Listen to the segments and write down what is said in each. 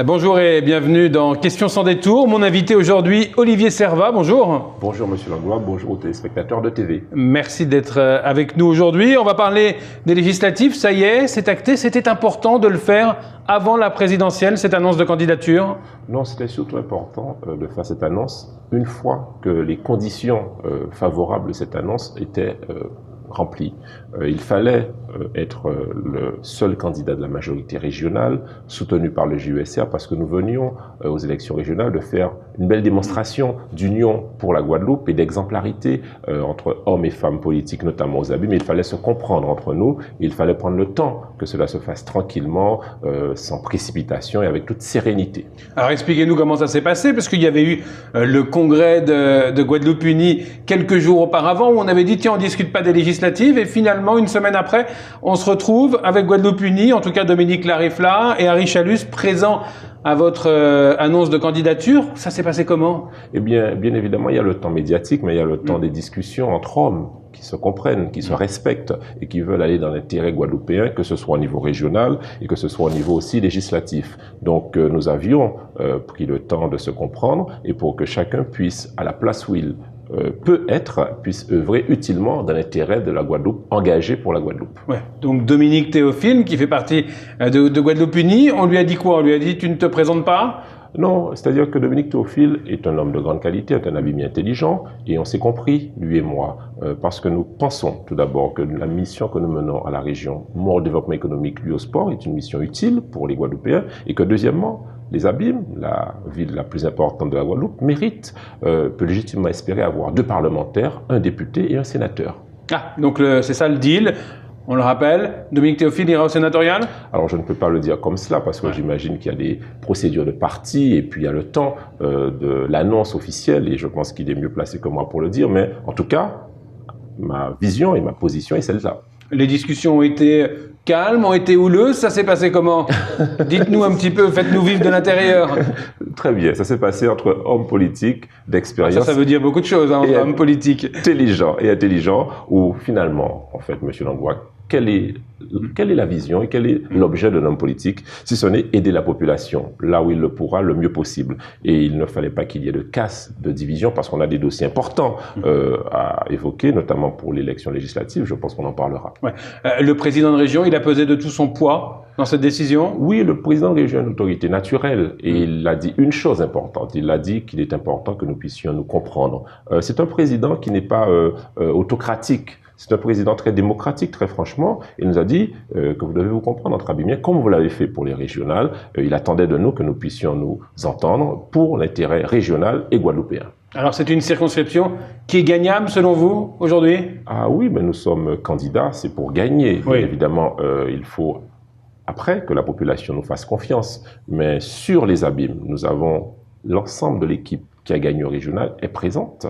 Bonjour et bienvenue dans Questions sans détour. Mon invité aujourd'hui, Olivier Servat. Bonjour. Bonjour Monsieur Langlois, bonjour aux téléspectateurs de TV. Merci d'être avec nous aujourd'hui. On va parler des législatives. Ça y est, c'est acté. C'était important de le faire avant la présidentielle, cette annonce de candidature? Non, c'était surtout important de faire cette annonce une fois que les conditions favorables de cette annonce étaient remplies. Il fallait être le seul candidat de la majorité régionale, soutenu par le JUSR, parce que nous venions aux élections régionales de faire une belle démonstration d'union pour la Guadeloupe et d'exemplarité entre hommes et femmes politiques, notamment aux Abîmes. Il fallait se comprendre entre nous, il fallait prendre le temps que cela se fasse tranquillement, sans précipitation et avec toute sérénité. Alors expliquez-nous comment ça s'est passé, parce qu'il y avait eu le congrès de Guadeloupe Unie quelques jours auparavant, où on avait dit tiens, on ne discute pas des législatives, et finalement, une semaine après, on se retrouve avec Guadeloupe Unie, en tout cas Dominique Larifla et Harry Chalus présents à votre annonce de candidature. Ça s'est passé comment? Eh bien, bien évidemment, il y a le temps médiatique, mais il y a le temps des discussions entre hommes qui se comprennent, qui se respectent et qui veulent aller dans l'intérêt guadeloupéen, que ce soit au niveau régional et que ce soit au niveau aussi législatif. Donc, nous avions pris le temps de se comprendre et pour que chacun puisse, à la place où il puisse œuvrer utilement dans l'intérêt de la Guadeloupe, engagé pour la Guadeloupe. Ouais. Donc Dominique Théophile, qui fait partie de Guadeloupe Unie, on lui a dit quoi? On lui a dit tu ne te présentes pas? Non, c'est-à-dire que Dominique Théophile est un homme de grande qualité, est un abîme intelligent, et on s'est compris, lui et moi, parce que nous pensons tout d'abord que la mission que nous menons à la région, au développement économique, lui au sport, est une mission utile pour les Guadeloupéens, et que deuxièmement, les Abîmes, la ville la plus importante de la Guadeloupe, peut légitimement espérer avoir 2 parlementaires, un député et un sénateur. Ah, donc c'est ça le deal. On le rappelle, Dominique Théophile ira au sénatorial? Alors je ne peux pas le dire comme cela parce que j'imagine qu'il y a des procédures de parti et puis il y a le temps de l'annonce officielle et je pense qu'il est mieux placé que moi pour le dire, mais en tout cas, ma vision et ma position est celle-là. Les discussions ont été calmes, ont été houleuses, ça s'est passé comment? Dites-nous un petit peu, faites-nous vivre de l'intérieur. Très bien, ça s'est passé entre hommes politiques d'expérience. Ça veut dire beaucoup de choses, hein, entre hommes politiques. Intelligents, où finalement, en fait, Monsieur Langlois, quelle est la vision et quel est l'objet d'un homme politique, si ce n'est aider la population là où il le pourra le mieux possible. Et il ne fallait pas qu'il y ait de casse, de division, parce qu'on a des dossiers importants à évoquer, notamment pour l'élection législative, je pense qu'on en parlera. Ouais. Le président de région, il a pesé de tout son poids dans cette décision? Oui, le président de région est une autorité naturelle et il a dit une chose importante, il a dit qu'il est important que nous puissions nous comprendre. C'est un président qui n'est pas autocratique. C'est un président très démocratique, très franchement. Il nous a dit que vous devez vous comprendre entre abîmiens, comme vous l'avez fait pour les régionales. Il attendait de nous que nous puissions nous entendre pour l'intérêt régional et guadeloupéen. Alors c'est une circonscription qui est gagnable selon vous aujourd'hui? Ah oui, mais nous sommes candidats, c'est pour gagner. Oui. Évidemment, il faut après que la population nous fasse confiance. Mais sur les Abîmes, nous avons l'ensemble de l'équipe qui a gagné au régional est présente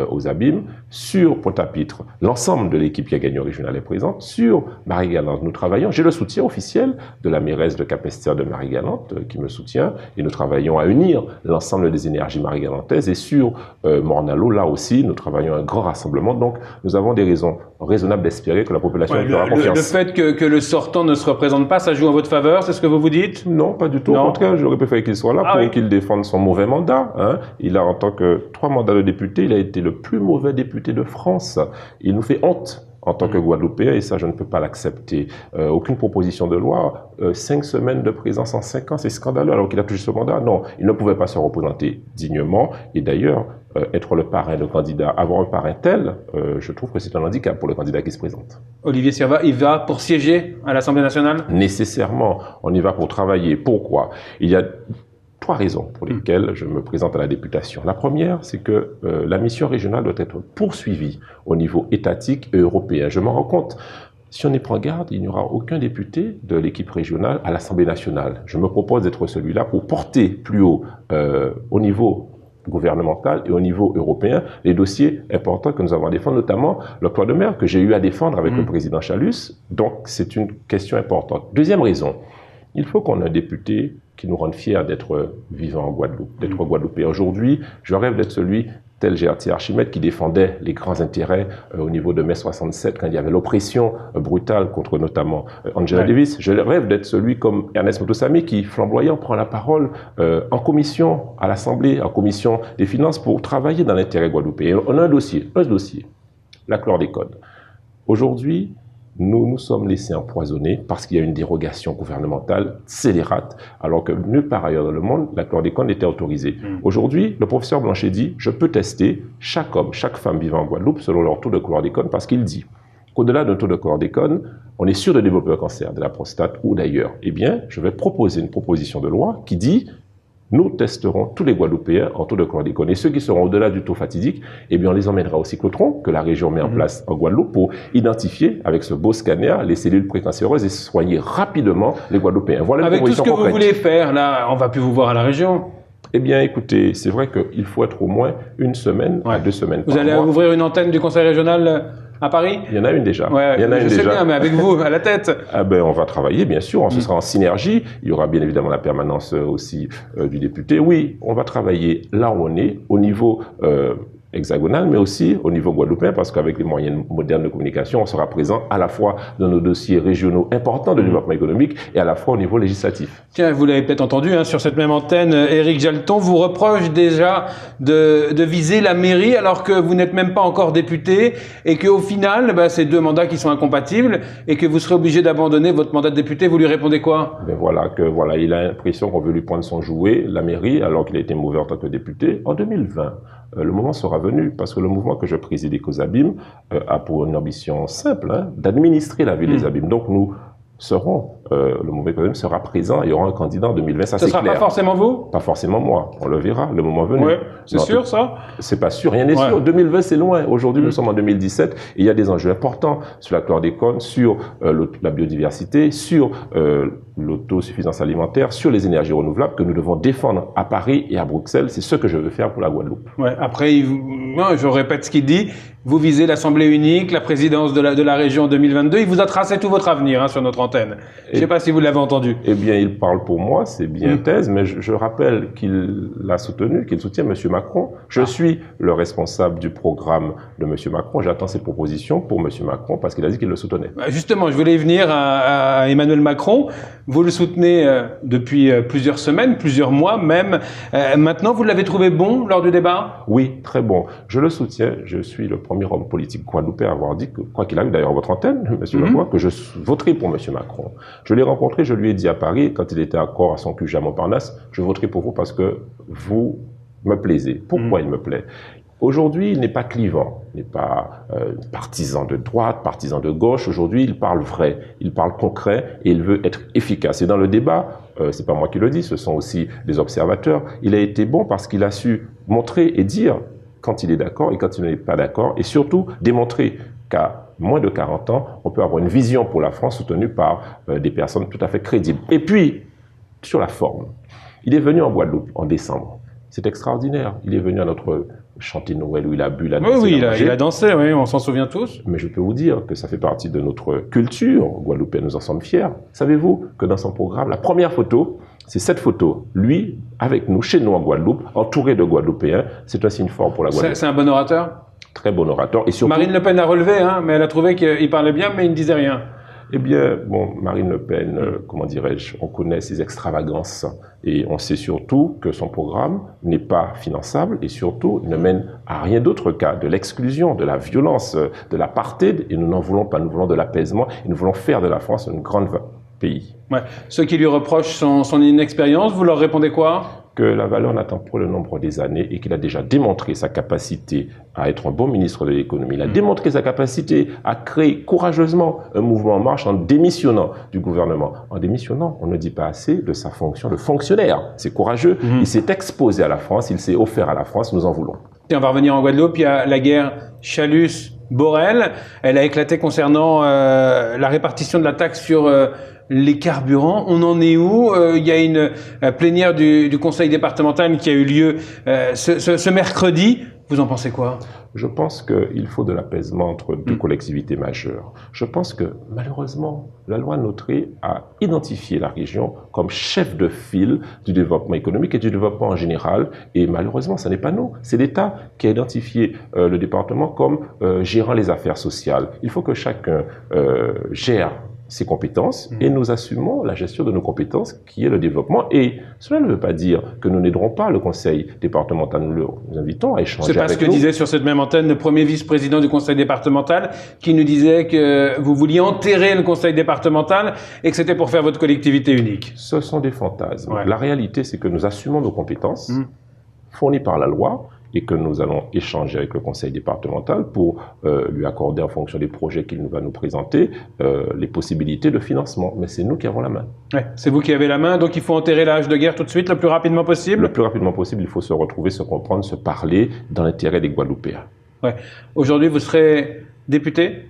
aux Abîmes. Sur Pointe-à-Pitre, l'ensemble de l'équipe qui a gagné au régional est présente. Sur Marie-Galante, nous travaillons. J'ai le soutien officiel de la mairesse de Capesterre de Marie-Galante qui me soutient. Et nous travaillons à unir l'ensemble des énergies marie-galantaises. Et sur Morne-à-l'Eau, là aussi, nous travaillons à un grand rassemblement. Donc, nous avons des raisons raisonnables d'espérer que la population nous fera confiance. Le fait que le sortant ne se représente pas, ça joue en votre faveur, c'est ce que vous vous dites? Non, pas du tout. Non. Au contraire, j'aurais préféré qu'il soit là pour qu'il défende son mauvais mandat. Hein. Il a, en tant que 3 mandats de député, il a été le plus mauvais député de France. Il nous fait honte en tant que Guadeloupéen, et ça, je ne peux pas l'accepter. Aucune proposition de loi, 5 semaines de présence en 5 ans, c'est scandaleux, alors qu'il a touché ce mandat. Non, il ne pouvait pas se représenter dignement, et d'ailleurs, être le parrain de candidat, avoir un parrain tel, je trouve que c'est un handicap pour le candidat qui se présente. Olivier Servat, il va pour siéger à l'Assemblée nationale? Nécessairement, on y va pour travailler. Pourquoi? Il y a 3 raisons pour lesquelles je me présente à la députation. La première, c'est que la mission régionale doit être poursuivie au niveau étatique et européen. Je m'en rends compte. Si on y prend garde, il n'y aura aucun député de l'équipe régionale à l'Assemblée nationale. Je me propose d'être celui-là pour porter plus haut au niveau gouvernemental et au niveau européen les dossiers importants que nous avons à défendre, notamment l'octroi de mer que j'ai eu à défendre avec le président Chalus. Donc, c'est une question importante. Deuxième raison, il faut qu'on ait un député qui nous rende fiers d'être vivants en Guadeloupe, d'être Guadeloupéen. Aujourd'hui, je rêve d'être celui tel Gertier Archimède qui défendait les grands intérêts au niveau de mai 67 quand il y avait l'oppression brutale contre notamment Angela Davis. Je rêve d'être celui comme Ernest Motosami qui, flamboyant, prend la parole en commission à l'Assemblée, en commission des finances pour travailler dans l'intérêt guadeloupéen. On a un dossier, la chlordécone. Aujourd'hui, nous nous sommes laissés empoisonner parce qu'il y a une dérogation gouvernementale scélérate, alors que nulle part ailleurs dans le monde, la chlordécone était autorisée. Aujourd'hui, le professeur Blanchet dit, je peux tester chaque homme, chaque femme vivant en Guadeloupe selon leur taux de chlordécone, parce qu'il dit qu'au-delà d'un taux de chlordécone, on est sûr de développer un cancer de la prostate ou d'ailleurs. Eh bien, je vais proposer une proposition de loi qui dit nous testerons tous les Guadeloupéens en taux de chlordécone. Et ceux qui seront au-delà du taux fatidique, eh bien, on les emmènera au cyclotron que la région met en place en Guadeloupe pour identifier, avec ce beau scanner, les cellules précancéreuses et soigner rapidement les Guadeloupéens. Voilà avec tout ce que vous voulez faire, là, on va plus vous voir à la région. Eh bien, écoutez, c'est vrai qu'il faut être au moins une semaine à 2 semaines par mois. Vous allez ouvrir une antenne du Conseil régional à Paris? Il y en a une déjà. Ouais, il y en a je sais bien, mais avec vous, à la tête. Ah ben, on va travailler, bien sûr. Ce sera en synergie. Il y aura bien évidemment la permanence aussi du député. Oui, on va travailler là où on est, au niveau hexagonal, mais aussi au niveau guadeloupéen, parce qu'avec les moyens modernes de communication, on sera présent à la fois dans nos dossiers régionaux importants de développement économique et à la fois au niveau législatif. Tiens, vous l'avez peut-être entendu, hein, sur cette même antenne, Éric Jalton vous reproche déjà de viser la mairie alors que vous n'êtes même pas encore député et qu'au final, c'est 2 mandats qui sont incompatibles et que vous serez obligé d'abandonner votre mandat de député. Vous lui répondez quoi? Ben voilà, il a l'impression qu'on veut lui prendre son jouet, la mairie, alors qu'il a été mauvais en tant que député. En 2020, le moment sera venu, parce que le mouvement que je préside, Ecosabim, a pour une ambition simple, d'administrer la ville des Abîmes. Donc nous serons, le mouvement Ecosabim sera présent, il y aura un candidat en 2020, ça c'est clair. Ce sera pas forcément vous? Pas forcément moi, on le verra, le moment venu. Oui, c'est sûr ça? C'est pas sûr, rien n'est sûr. 2020 c'est loin, aujourd'hui nous sommes en 2017, et il y a des enjeux importants sur la chlordécone, sur la biodiversité, sur l'autosuffisance alimentaire, sur les énergies renouvelables que nous devons défendre à Paris et à Bruxelles. C'est ce que je veux faire pour la Guadeloupe. Ouais, après, je répète ce qu'il dit, vous visez l'Assemblée unique, la présidence de la région en 2022, il vous a tracé tout votre avenir sur notre antenne. Je ne sais pas si vous l'avez entendu. Eh bien, il parle pour moi, c'est bien thèse, mais je rappelle qu'il l'a soutenu, qu'il soutient M. Macron. Je suis le responsable du programme de M. Macron. J'attends ses propositions pour M. Macron parce qu'il a dit qu'il le soutenait. Justement, je voulais y venir à Emmanuel Macron. Vous le soutenez depuis plusieurs semaines, plusieurs mois même. Maintenant, vous l'avez trouvé bon lors du débat? Oui, très bon. Je le soutiens. Je suis le premier homme politique guadeloupéen à avoir dit que, quoi qu'il arrive d'ailleurs à votre antenne, M. Macron, que je voterai pour M. Macron. Je l'ai rencontré, je lui ai dit à Paris, quand il était encore à son QG à Montparnasse, je voterai pour vous parce que vous me plaisez. Pourquoi il me plaît? Aujourd'hui, il n'est pas clivant, il n'est pas partisan de droite, partisan de gauche. Aujourd'hui, il parle vrai, il parle concret et il veut être efficace. Et dans le débat, c'est pas moi qui le dis, ce sont aussi des observateurs. Il a été bon parce qu'il a su montrer et dire quand il est d'accord et quand il n'est pas d'accord, et surtout démontrer qu'à moins de 40 ans, on peut avoir une vision pour la France soutenue par des personnes tout à fait crédibles. Et puis, sur la forme, il est venu en Guadeloupe en décembre. C'est extraordinaire. Il est venu à notre chantier de Noël où il a bu, la dansé. Oui, il a dansé, oui, on s'en souvient tous. Mais je peux vous dire que ça fait partie de notre culture guadeloupéenne, nous en sommes fiers. Savez-vous que dans son programme, la première photo, c'est cette photo, lui, avec nous, chez nous en Guadeloupe, entouré de Guadeloupéens. C'est un signe fort pour la Guadeloupe. C'est un bon orateur? Très bon orateur. Et surtout, Marine Le Pen a relevé, mais elle a trouvé qu'il parlait bien, mais il ne disait rien. Eh bien, bon, Marine Le Pen, comment dirais-je, on connaît ses extravagances et on sait surtout que son programme n'est pas finançable et surtout ne mène à rien d'autre qu'à de l'exclusion, de la violence, de l'apartheid, et nous n'en voulons pas, nous voulons de l'apaisement et nous voulons faire de la France une grande pays. Ouais. Ceux qui lui reprochent son inexpérience, vous leur répondez quoi? Que la valeur n'attend pas le nombre des années et qu'il a déjà démontré sa capacité à être un bon ministre de l'économie. Il a démontré sa capacité à créer courageusement un mouvement en marche en démissionnant du gouvernement. En démissionnant, on ne dit pas assez de sa fonction de fonctionnaire. C'est courageux. Il s'est exposé à la France, il s'est offert à la France, nous en voulons. Et on va revenir en Guadeloupe, il y a la guerre Chalus-Borel. Elle a éclaté concernant la répartition de la taxe sur les carburants. On en est où? Il y a une plénière du conseil départemental qui a eu lieu ce mercredi. Vous en pensez quoi? Je pense qu'il faut de l'apaisement entre deux collectivités majeures. Je pense que, malheureusement, la loi Notré a identifié la région comme chef de file du développement économique et du développement en général. Et malheureusement, ce n'est pas nous. C'est l'État qui a identifié le département comme gérant les affaires sociales. Il faut que chacun gère ses compétences et nous assumons la gestion de nos compétences qui est le développement. Et cela ne veut pas dire que nous n'aiderons pas le conseil départemental. Nous le invitons à échanger avec nous. C'est pas ce que disait sur cette même antenne le premier vice-président du conseil départemental qui nous disait que vous vouliez enterrer le conseil départemental et que c'était pour faire votre collectivité unique. Ce sont des fantasmes. Ouais. La réalité, c'est que nous assumons nos compétences fournies par la loi et que nous allons échanger avec le conseil départemental pour lui accorder, en fonction des projets qu'il va nous présenter, les possibilités de financement. Mais c'est nous qui avons la main. Ouais, c'est vous qui avez la main, donc il faut enterrer la hache de guerre tout de suite, le plus rapidement possible. Le plus rapidement possible, il faut se retrouver, se comprendre, se parler dans l'intérêt des Guadeloupéens. Ouais. Aujourd'hui, vous serez député?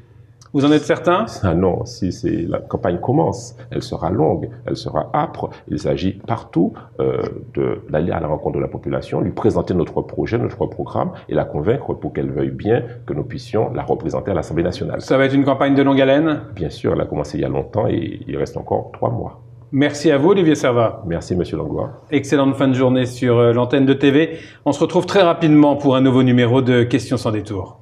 Vous en êtes certain? Ah non, si la campagne commence, elle sera longue, elle sera âpre. Il s'agit partout d'aller à la rencontre de la population, lui présenter notre projet, notre programme et la convaincre pour qu'elle veuille bien que nous puissions la représenter à l'Assemblée nationale. Ça va être une campagne de longue haleine? Bien sûr, elle a commencé il y a longtemps et il reste encore 3 mois. Merci à vous, Olivier Servat. Merci, Monsieur Langlois. Excellente fin de journée sur l'antenne de TV. On se retrouve très rapidement pour un nouveau numéro de Questions sans détour.